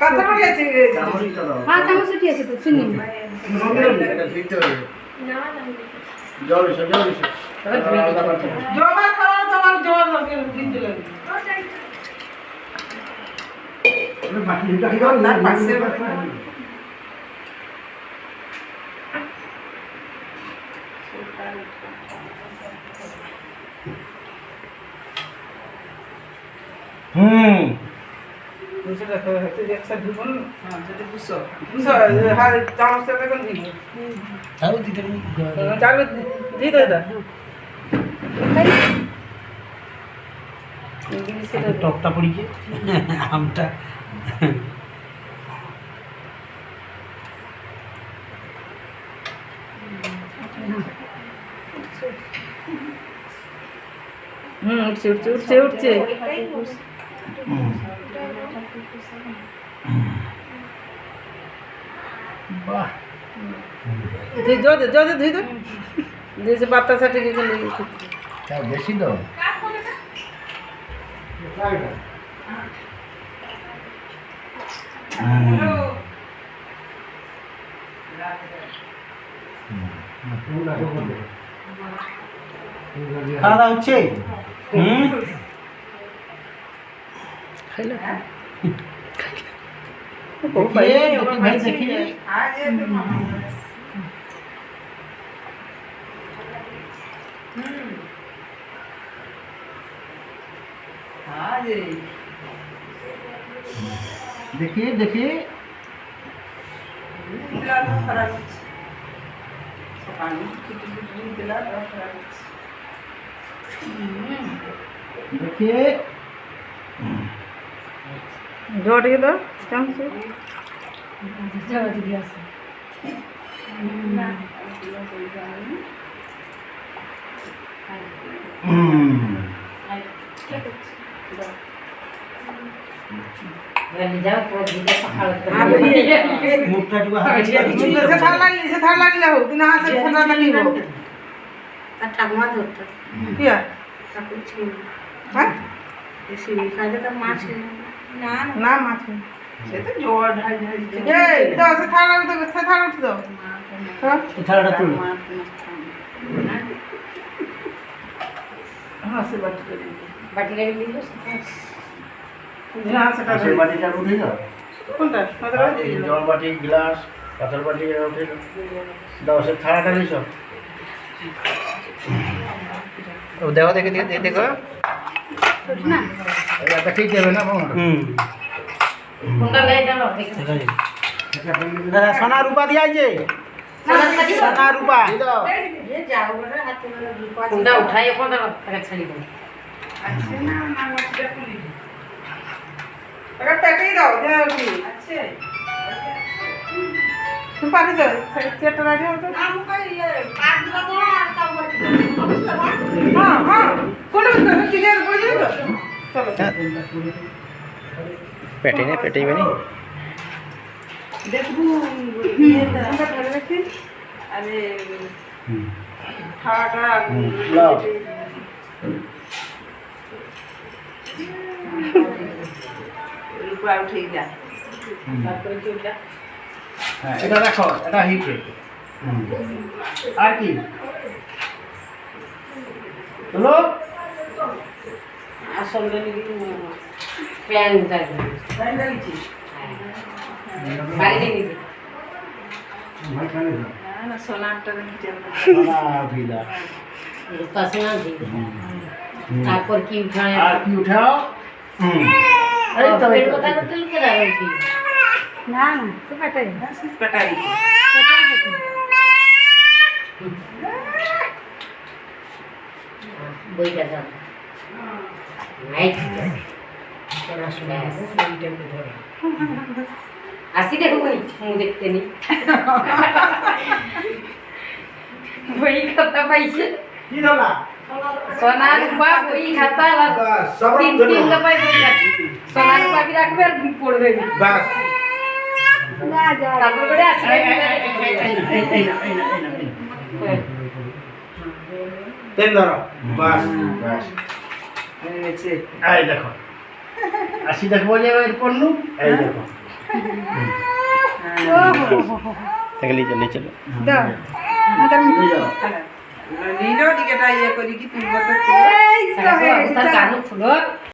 কথা বলে আছে হ্যাঁ চামচ ঠিক আছে তো চিনি না না জল এসে জমা খাওয়া তোমার জল লাগে দিতে লাগে তার পাশে मुझे लगता है कि एक साथ ढूंढ हां जल्दी पूछो हर चांस से कौन दी चालू दीदी चालू दी दो इधर इंग्लिश से टॉपटा पड़ी के আমটা उठছে বাহ जो धुई दो जैसे बातासा टिके के लिए তা বেশি দাও খাওয়া হচ্ছে ভাই দেখি देखिए देखिए देखिए जोड़ के दो चांस জল দিয়ে আছে मुखटा टुकु से थाल लागले हो बिना हाथ से ठंडा लगी हो আর ঠাকুমা ধরতো क्या ঠাকুর ছিল हां এসে খাইলে তো মাছ না ना माछ से तो जोड़ ढाल ए तो से थाल तो से थाल उठ दो हां थालाटा तुल हां से बात कर বাটি রেখে দিল यहां से আসল বাটিটা উঠে দাও কোনটা মাত্র জল বাটি গ্লাস পাথর বাটি উঠে দাও সে থালাটা নিছো ও দেখো দেখে দেখো না এটা ঠিক যাবে না কোনটা লাই দাও দেখো দাদা সোনা রূপা দিয়া যে সোনা রূপা দাও ये जाओ बड़ा हाथ में रूपा कुंडा उठाए कौन दा तक छड़ी दो अच्छे ना ना मत पुली अगर पैके दाओ दे की अच्छे तुम पानी दो चेट लगे हो तो हम का ये काट लगा सब हां हां कौन में क्लियर हो जाएगा चलो पेटे ने पेटे बनी देखबू ये तरह का रखे अरे खाटा लाओ रुपया उठे जा তারপরে কি ওটা হ্যাঁ এটা রাখো এটা হিটে আর কি চলো আসলে প্যান যাবে তাই লাগিছি বাড়ি দেখি ভাই খানে না না সোনারটা নিতে সোনা ভিলা রূপা সোনা দিই তারপর কি উঠায় আর কি উঠাও এই তো পেট কথা করতে লুকে দাও কি না না তো কাটাই पटाई বইটা যাও নাইট তোরা শুনে আসি দেখো বই মুখ দেখতে নি বই খাতা পাইছে কি দলা সোনা রূপা বই খাতা আর তিন তিন দফায় বই খাতা সোনা রূপা কি রাখবে আর পড়বে বাস না যা তারপর করে আসবে তেল ধরো বাস বাস নিচে এই দেখো আসি দেখবো যে করলু এই দেখো থাকলে চলে চলো দাও এই যাও। নীলো দিকেটা ইয়ে করি কি তুলবো তো সারা অবস্থা কানু ফুলো